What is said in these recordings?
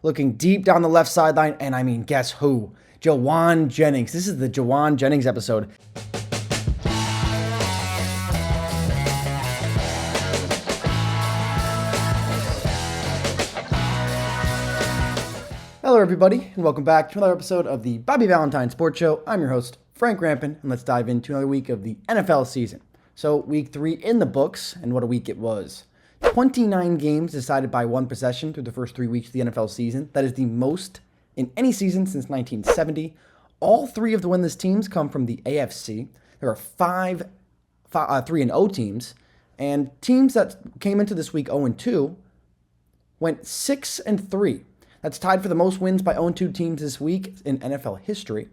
looking deep down the left sideline, and I mean, guess who? Jauan Jennings. This is the Jauan Jennings episode. Hello, everybody, and welcome back to another episode of the Valentine Sports Show. I'm your host, Frank Rampin, and let's dive into another week of the NFL season. So, week 3 in the books, and what a week it was. 29 games decided by one possession through the first 3 weeks of the NFL season. That is the most in any season since 1970. All 3 of the winless teams come from the AFC. There are 3-0 teams, and teams that came into this week 0-2 went 6-3. That's tied for the most wins by 0-2 teams this week in NFL history.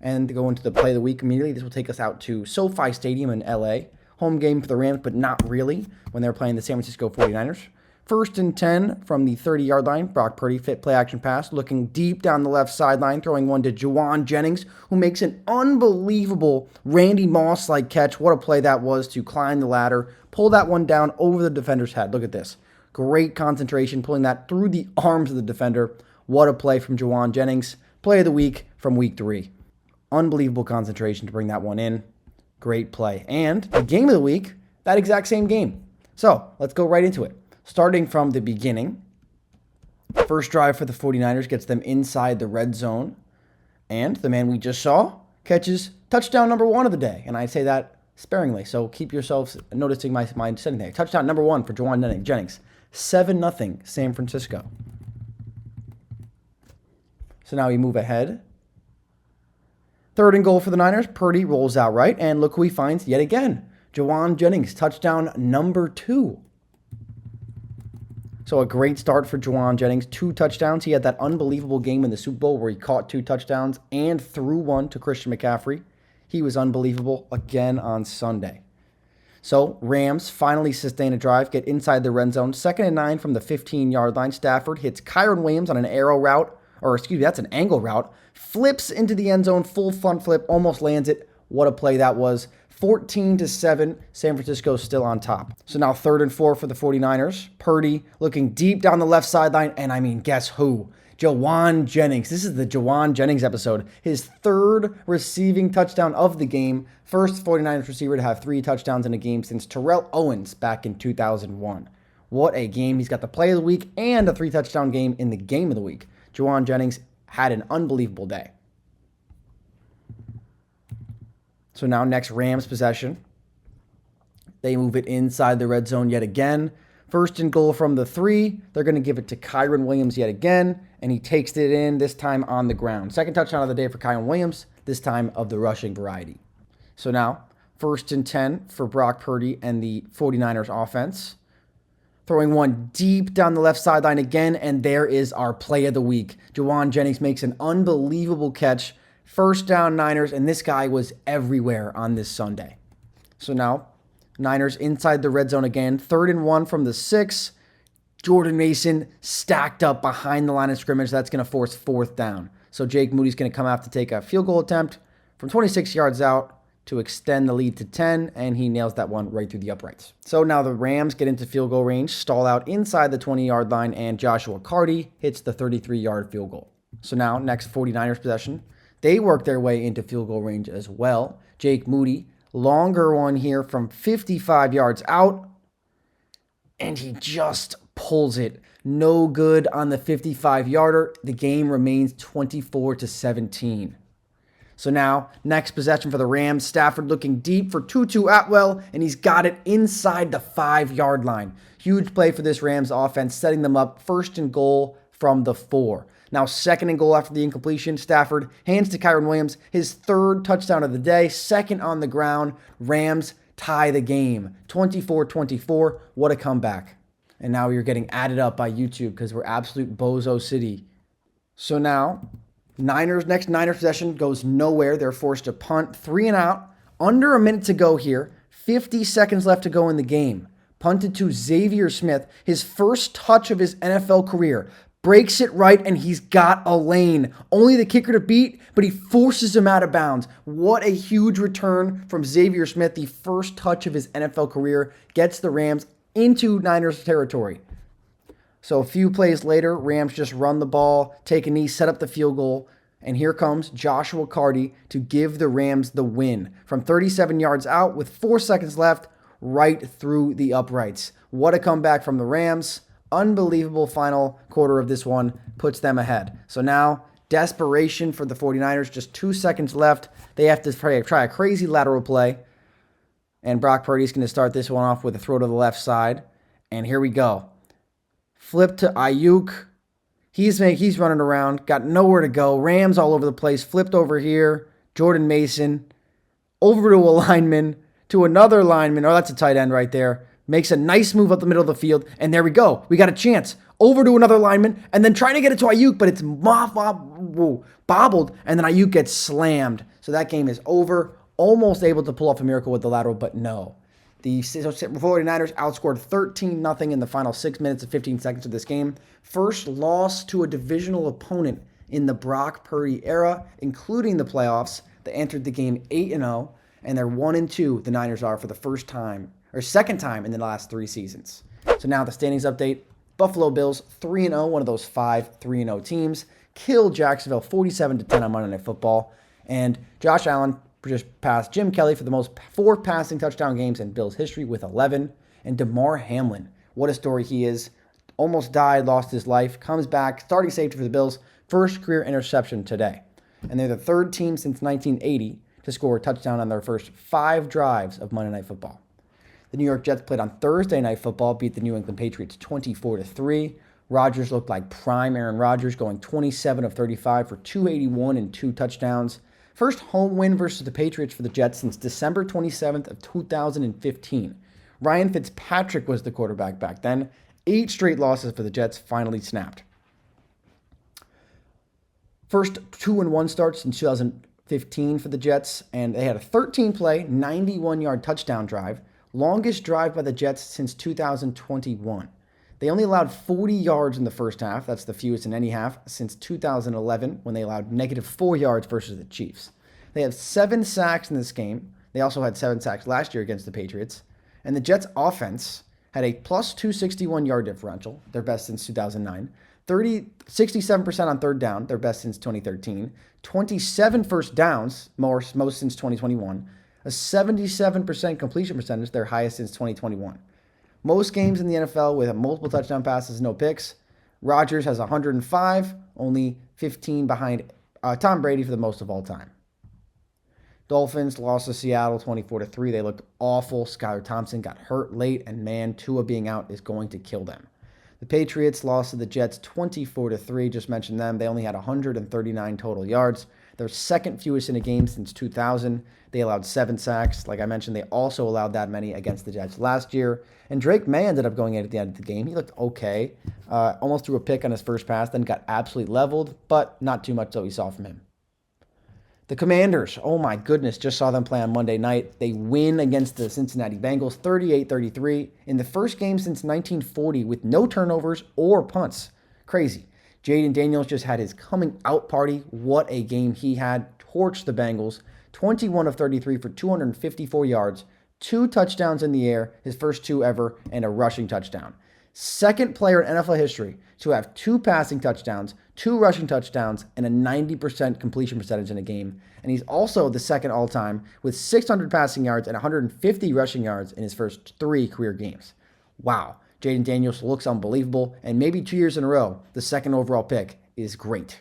And to go into the play of the week immediately, this will take us out to SoFi Stadium in LA. Home game for the Rams, but not really when they're playing the San Francisco 49ers. 1st and 10 from the 30-yard line. Brock Purdy, fit play action pass, looking deep down the left sideline, throwing one to Jauan Jennings, who makes an unbelievable Randy Moss-like catch. What a play that was to climb the ladder, pull that one down over the defender's head. Look at this. Great concentration, pulling that through the arms of the defender. What a play from Jauan Jennings. Play of the week from week 3. Unbelievable concentration to bring that one in. Great play. And the game of the week, that exact same game. So let's go right into it. Starting from the beginning. First drive for the 49ers gets them inside the red zone. And the man we just saw catches touchdown number 1 of the day. And I say that sparingly, so keep yourselves noticing my mind setting there. Touchdown number 1 for Jauan Jennings. 7-0 San Francisco. So now we move ahead. 3rd and goal for the Niners. Purdy rolls out right, and look who he finds yet again. Jauan Jennings, touchdown number 2. So a great start for Jauan Jennings. 2 touchdowns. He had that unbelievable game in the Super Bowl where he caught 2 touchdowns and threw one to Christian McCaffrey. He was unbelievable again on Sunday. So Rams finally sustain a drive, get inside the red zone. 2nd and 9 from the 15-yard line. Stafford hits Kyren Williams on an arrow route. That's an angle route, flips into the end zone, full front flip, almost lands it. What a play that was. 14-7, San Francisco still on top. So now 3rd and 4 for the 49ers. Purdy looking deep down the left sideline, and I mean, guess who? Jauan Jennings. This is the Jauan Jennings episode. His 3rd receiving touchdown of the game. First 49ers receiver to have 3 touchdowns in a game since Terrell Owens back in 2001. What a game. He's got the play of the week and a 3-touchdown game in the game of the week. Jauan Jennings had an unbelievable day. So now next Rams possession. They move it inside the red zone yet again. 1st and goal from the 3. They're going to give it to Kyren Williams yet again, and he takes it in, this time on the ground. 2nd touchdown of the day for Kyren Williams, this time of the rushing variety. So now 1st and 10 for Brock Purdy and the 49ers offense. Throwing one deep down the left sideline again, and there is our play of the week. Jauan Jennings makes an unbelievable catch. 1st down Niners, and this guy was everywhere on this Sunday. So now, Niners inside the red zone again. 3rd and 1 from the 6. Jordan Mason stacked up behind the line of scrimmage. That's going to force 4th down. So Jake Moody's going to come out to take a field goal attempt from 26 yards out to extend the lead to 10, and he nails that one right through the uprights. So now the Rams get into field goal range, stall out inside the 20-yard line, and Joshua Carty hits the 33-yard field goal. So now, next 49ers possession, they work their way into field goal range as well. Jake Moody, longer one here from 55 yards out, and he just pulls it. No good on the 55-yarder. The game remains 24-17. So now, next possession for the Rams. Stafford looking deep for Tutu Atwell, and he's got it inside the 5-yard line. Huge play for this Rams offense, setting them up 1st and goal from the 4. Now 2nd and goal after the incompletion. Stafford hands to Kyren Williams, his 3rd touchdown of the day, 2nd on the ground. Rams tie the game, 24-24. What a comeback. And now you're getting added up by YouTube because we're absolute bozo city. So now, next Niners possession goes nowhere. They're forced to punt, 3 and out. Under a minute to go here. 50 seconds left to go in the game. Punted to Xavier Smith, his first touch of his NFL career. Breaks it right, and he's got a lane. Only the kicker to beat, but he forces him out of bounds. What a huge return from Xavier Smith. The first touch of his NFL career gets the Rams into Niners territory. So a few plays later, Rams just run the ball, take a knee, set up the field goal, and here comes Joshua Carty to give the Rams the win from 37 yards out with 4 seconds left, right through the uprights. What a comeback from the Rams. Unbelievable final quarter of this one puts them ahead. So now, desperation for the 49ers, just 2 seconds left. They have to try a crazy lateral play. And Brock Purdy's going to start this one off with a throw to the left side. And here we go. Flip to Ayuk. He's running around, got nowhere to go. Rams all over the place. Flipped over here. Jordan Mason. Over to a lineman. To another lineman. Oh, that's a tight end right there. Makes a nice move up the middle of the field. And there we go. We got a chance. Over to another lineman. And then trying to get it to Ayuk, but it's bobbled. And then Ayuk gets slammed. So that game is over. Almost able to pull off a miracle with the lateral, but no. The 49ers outscored 13-0 in the final 6 minutes and 15 seconds of this game. First loss to a divisional opponent in the Brock Purdy era, including the playoffs. They entered the game 8-0, and they're 1-2, the Niners are, for the first time, or second time in the last 3 seasons. So now the standings update. Buffalo Bills 3-0, one of those 5 3-0 teams. Killed Jacksonville 47-10 on Monday Night Football. And Josh Allen just passed Jim Kelly for the most 4 passing touchdown games in Bills history with 11. And Damar Hamlin, what a story he is. Almost died, lost his life, comes back, starting safety for the Bills. First career interception today. And they're the 3rd team since 1980 to score a touchdown on their first 5 drives of Monday Night Football. The New York Jets played on Thursday Night Football, beat the New England Patriots 24-3. Rodgers looked like prime Aaron Rodgers, going 27 of 35 for 281 and 2 touchdowns. First home win versus the Patriots for the Jets since December 27th of 2015. Ryan Fitzpatrick was the quarterback back then. 8 straight losses for the Jets finally snapped. First 2-1 starts in 2015 for the Jets, and they had a 13-play, 91-yard touchdown drive. Longest drive by the Jets since 2021. They only allowed 40 yards in the first half. That's the fewest in any half since 2011, when they allowed -4 yards versus the Chiefs. They have 7 sacks in this game. They also had 7 sacks last year against the Patriots. And the Jets' offense had a plus 261 yard differential, their best since 2009. 67% on third down, their best since 2013. 27 first downs, most since 2021. A 77% completion percentage, their highest since 2021. Most games in the NFL with multiple touchdown passes, no picks. Rodgers has 105, only 15 behind Tom Brady for the most of all time. Dolphins lost to Seattle 24-3. They looked awful. Skylar Thompson got hurt late, and man, Tua being out is going to kill them. The Patriots lost to the Jets 24-3. Just mentioned them. They only had 139 total yards. Their second fewest in a game since 2000. They allowed 7 sacks. Like I mentioned, they also allowed that many against the Jets last year. And Drake May ended up going in at the end of the game. He looked okay. Almost threw a pick on his first pass, then got absolutely leveled, but not too much that we saw from him. The Commanders, oh my goodness, just saw them play on Monday night. They win against the Cincinnati Bengals 38-33 in the first game since 1940 with no turnovers or punts. Crazy. Jaden Daniels just had his coming out party. What a game he had. Torched the Bengals. 21 of 33 for 254 yards, 2 touchdowns in the air, his first 2 ever, and a rushing touchdown. Second player in NFL history to have 2 passing touchdowns, 2 rushing touchdowns, and a 90% completion percentage in a game. And he's also the second all-time with 600 passing yards and 150 rushing yards in his first 3 career games. Wow. Jaden Daniels looks unbelievable, and maybe 2 years in a row, the second overall pick is great.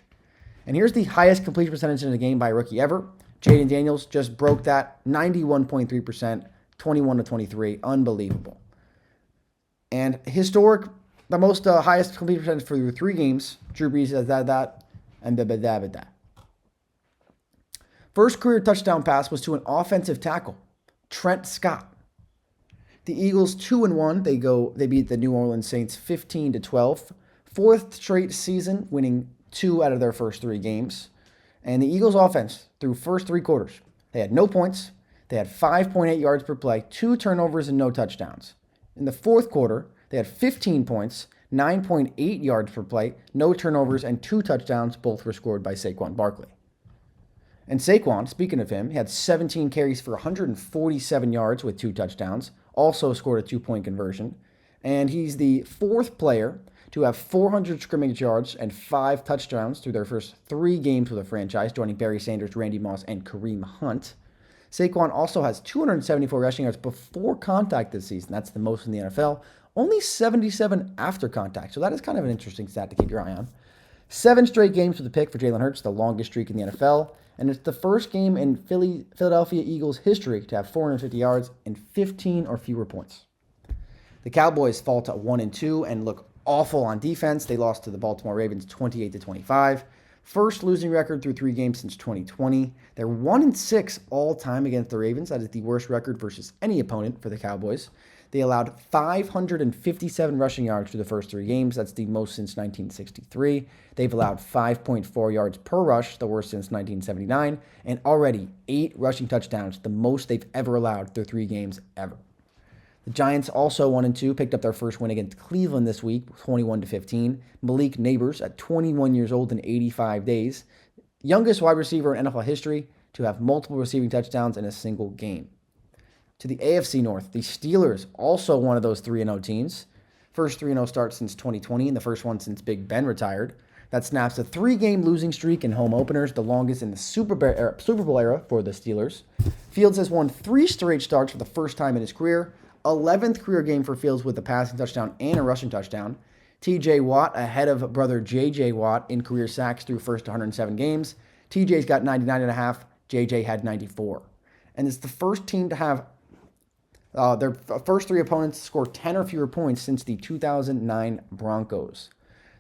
And here's the highest completion percentage in a game by a rookie ever. Jaden Daniels just broke that, 91.3%, 21-23, unbelievable. And historic, the most highest completion percentage for 3 games. Drew Brees has that, and da. First career touchdown pass was to an offensive tackle, Trent Scott. The Eagles 2-1. They beat the New Orleans Saints 15-12. 4th straight season, winning 2 out of their first 3 games. And the Eagles offense, through first 3 quarters, they had no points. They had 5.8 yards per play, 2 turnovers, and no touchdowns. In the 4th quarter, they had 15 points, 9.8 yards per play, no turnovers, and 2 touchdowns. Both were scored by Saquon Barkley. And Saquon, speaking of him, he had 17 carries for 147 yards with 2 touchdowns. Also scored a 2-point conversion. And he's the 4th player to have 400 scrimmage yards and 5 touchdowns through their first 3 games with a franchise, joining Barry Sanders, Randy Moss, and Kareem Hunt. Saquon also has 274 rushing yards before contact this season. That's the most in the NFL. Only 77 after contact. So that is kind of an interesting stat to keep your eye on. 7 straight games with a pick for Jalen Hurts, the longest streak in the NFL. And it's the first game in Philadelphia Eagles history to have 450 yards and 15 or fewer points. The Cowboys fall to 1-2 and look awful on defense. They lost to the Baltimore Ravens 28-25. First losing record through 3 games since 2020. They're 1-6 all time against the Ravens. That is the worst record versus any opponent for the Cowboys. They allowed 557 rushing yards through the first 3 games. That's the most since 1963. They've allowed 5.4 yards per rush, the worst since 1979, and already 8 rushing touchdowns, the most they've ever allowed through 3 games ever. The Giants also 1-2, picked up their first win against Cleveland this week, 21-15. Malik Nabers, at 21 years old in 85 days, youngest wide receiver in NFL history to have multiple receiving touchdowns in a single game. To the AFC North, the Steelers, also one of those 3-0 teams. First 3-0 start since 2020, and the first one since Big Ben retired. That snaps a 3-game losing streak in home openers, the longest in the Super Bowl era for the Steelers. Fields has won 3 straight starts for the first time in his career. 11th career game for Fields with a passing touchdown and a rushing touchdown. TJ Watt ahead of brother JJ Watt in career sacks through first 107 games. TJ's got 99.5, JJ had 94. And it's the first team to have their first 3 opponents score 10 or fewer points since the 2009 Broncos.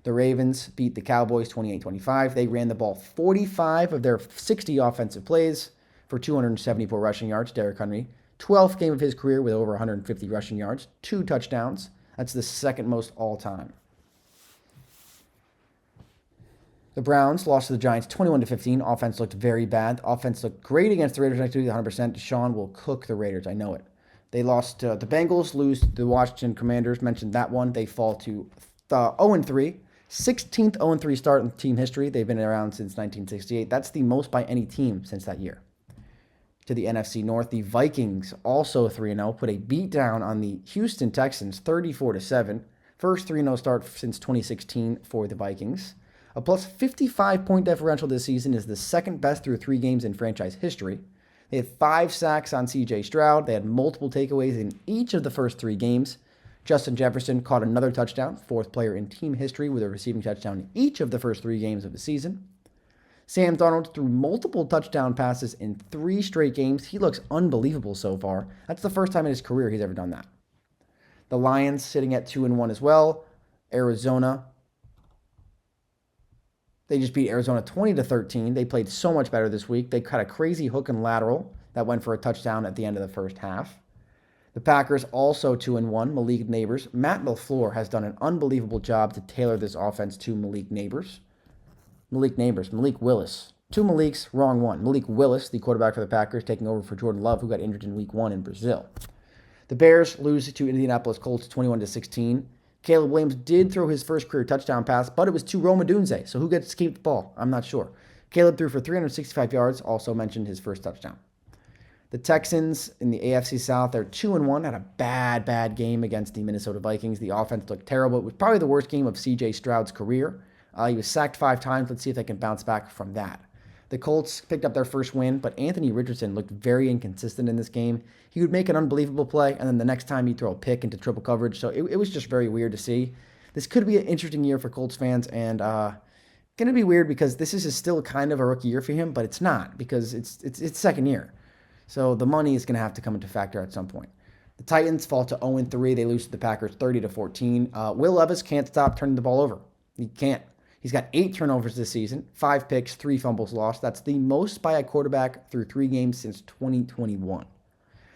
The Ravens beat the Cowboys 28-25. They ran the ball 45 of their 60 offensive plays for 274 rushing yards. Derrick Henry, 12th game of his career with over 150 rushing yards, 2 touchdowns. That's the second most all time. The Browns lost to the Giants 21-15. Offense looked very bad. Offense looked great against the Raiders next week, 100%. Deshaun will cook the Raiders. I know it. They lost to the Bengals, lose to the Washington Commanders. Mentioned that one. They fall to 0-3. 16th 0-3 start in team history. They've been around since 1968. That's the most by any team since that year. To the NFC North, the Vikings, also 3-0, put a beat down on the Houston Texans, 34-7. First 3-0 start since 2016 for the Vikings. A plus 55-point differential this season is the second best through 3 games in franchise history. They had 5 sacks on C.J. Stroud. They had multiple takeaways in each of the first 3 games. Justin Jefferson caught another touchdown, 4th player in team history with a receiving touchdown in each of the first 3 games of the season. Sam Darnold threw multiple touchdown passes in 3 straight games. He looks unbelievable so far. That's the first time in his career he's ever done that. The Lions sitting at 2-1 as well. Arizona, they just beat Arizona 20-13. They played so much better this week. They had a crazy hook and lateral that went for a touchdown at the end of the first half. The Packers also 2-1. Malik Nabers. Matt LaFleur has done an unbelievable job to tailor this offense to Malik Willis. 2 Maliks, wrong one. Malik Willis, the quarterback for the Packers, taking over for Jordan Love, who got injured in week 1 in Brazil. The Bears lose to Indianapolis Colts 21-16. Caleb Williams did throw his first career touchdown pass, but it was to Rome Odunze, so who gets to keep the ball? I'm not sure. Caleb threw for 365 yards, also mentioned his first touchdown. The Texans in the AFC South, they're 2-1, had a bad game against the Minnesota Vikings. The offense looked terrible. It was probably the worst game of C.J. Stroud's career. He was sacked 5 times. Let's see if they can bounce back from that. The Colts picked up their first win, but Anthony Richardson looked very inconsistent in this game. He would make an unbelievable play, and then the next time he'd throw a pick into triple coverage. So it was just very weird to see. This could be an interesting year for Colts fans, and going to be weird because this is still kind of a rookie year for him, but it's not because it's second year. So the money is going to have to come into factor at some point. The Titans fall to 0-3. They lose to the Packers 30-14. Will Levis can't stop turning the ball over. He can't. He's got 8 turnovers this season, 5 picks, 3 fumbles lost. That's the most by a quarterback through 3 games since 2021.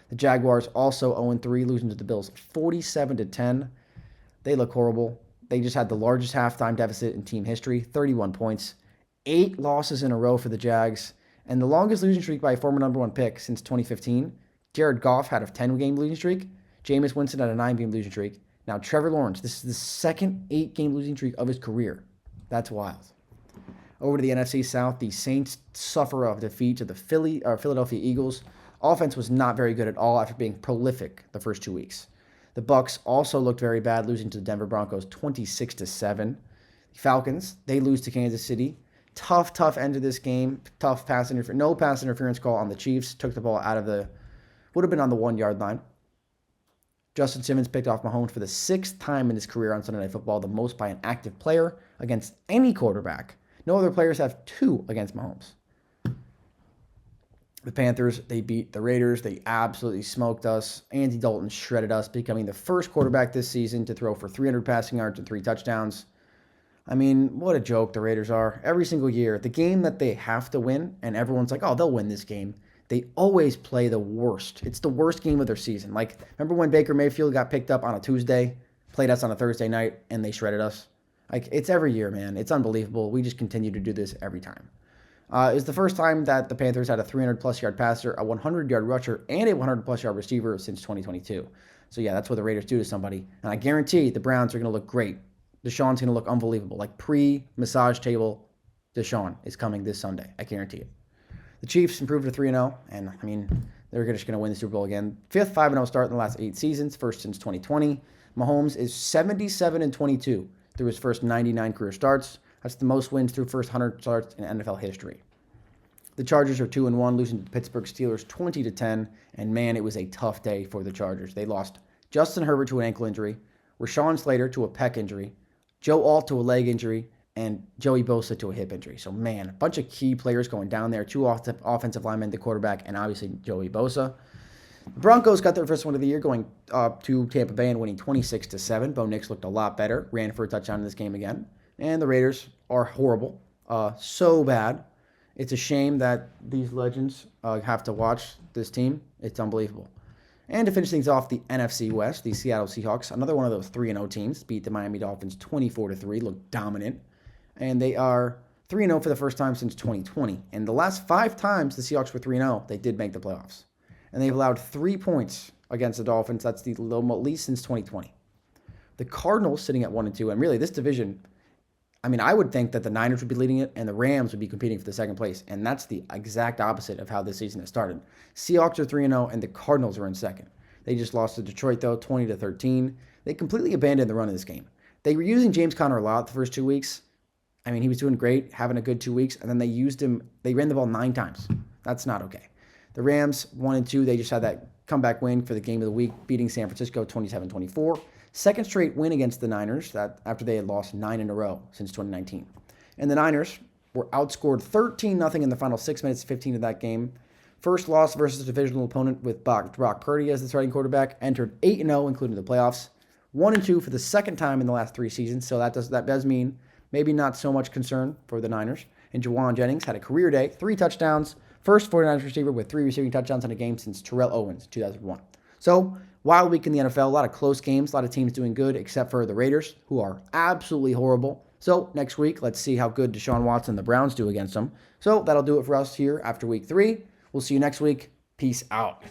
The Jaguars also 0-3, losing to the Bills 47-10. They look horrible. They just had the largest halftime deficit in team history, 31 points. 8 losses in a row for the Jags, and the longest losing streak by a former number 1 pick since 2015. Jared Goff had a 10-game losing streak. Jameis Winston had a 9-game losing streak. Now Trevor Lawrence, this is the second 8-game losing streak of his career. That's wild. Over to the NFC South, the Saints suffer a defeat to the Philadelphia Eagles. Offense was not very good at all after being prolific the first 2 weeks. The Bucks also looked very bad, losing to the Denver Broncos 26-7. The Falcons, they lose to Kansas City. Tough end of this game. Tough pass interference. No pass interference call on the Chiefs. Took the ball out of would have been on the 1-yard line. Justin Simmons picked off Mahomes for the 6th time in his career on Sunday Night Football, the most by an active player against any quarterback. No other players have 2 against Mahomes. The Panthers, they beat the Raiders. They absolutely smoked us. Andy Dalton shredded us, becoming the first quarterback this season to throw for 300 passing yards and 3 touchdowns. I mean, what a joke the Raiders are. Every single year, the game that they have to win, and everyone's like, oh, they'll win this game. They always play the worst. It's the worst game of their season. Like, remember when Baker Mayfield got picked up on a Tuesday, played us on a Thursday night, and they shredded us? Like, it's every year, man. It's unbelievable. We just continue to do this every time. It's the first time that the Panthers had a 300-plus yard passer, a 100-yard rusher, and a 100-plus yard receiver since 2022. So, yeah, that's what the Raiders do to somebody. And I guarantee the Browns are going to look great. Deshaun's going to look unbelievable. Like pre-massage table, Deshaun is coming this Sunday. I guarantee it. The Chiefs improved to 3-0, and, I mean, they're just going to win the Super Bowl again. 5th 5-0 start in the last 8 seasons, first since 2020. Mahomes is 77-22 through his first 99 career starts. That's the most wins through first 100 starts in NFL history. The Chargers are 2-1, losing to the Pittsburgh Steelers 20-10, and, man, it was a tough day for the Chargers. They lost Justin Herbert to an ankle injury, Rashawn Slater to a pec injury, Joe Alt to a leg injury, and Joey Bosa to a hip injury. So, man, a bunch of key players going down there. 2 offensive linemen, the quarterback, and obviously Joey Bosa. The Broncos got their first win of the year, going to Tampa Bay and winning 26-7. Bo Nix looked a lot better, ran for a touchdown in this game again. And the Raiders are horrible, so bad. It's a shame that these legends have to watch this team. It's unbelievable. And to finish things off, the NFC West, the Seattle Seahawks, another one of those 3-0 teams, beat the Miami Dolphins 24-3, looked dominant. And they are 3-0 for the first time since 2020. And the last 5 times the Seahawks were 3-0, they did make the playoffs. And they've allowed 3 points against the Dolphins. That's the least since 2020. The Cardinals sitting at 1-2, and really this division, I mean, I would think that the Niners would be leading it and the Rams would be competing for the second place. And that's the exact opposite of how this season has started. Seahawks are 3-0 and the Cardinals are in second. They just lost to Detroit, though, 20-13. They completely abandoned the run of this game. They were using James Conner a lot the first 2 weeks. I mean, he was doing great, having a good 2 weeks, and then they used him. They ran the ball 9 times. That's not okay. The Rams, 1-2, they just had that comeback win for the game of the week, beating San Francisco 27-24. Second straight win against the Niners, that after they had lost 9 in a row since 2019. And the Niners were outscored 13-0 in the final 6 minutes 15 of that game. First loss versus a divisional opponent with Brock Purdy as the starting quarterback. Entered 8-0, including the playoffs. 1-2 for the second time in the last 3 seasons. So that does mean maybe not so much concern for the Niners. And Juwan Jennings had a career day, 3 touchdowns. First 49ers receiver with 3 receiving touchdowns in a game since Terrell Owens, 2001. So, wild week in the NFL, a lot of close games, a lot of teams doing good, except for the Raiders, who are absolutely horrible. So, next week, let's see how good Deshaun Watson and the Browns do against them. So, that'll do it for us here after week 3. We'll see you next week. Peace out.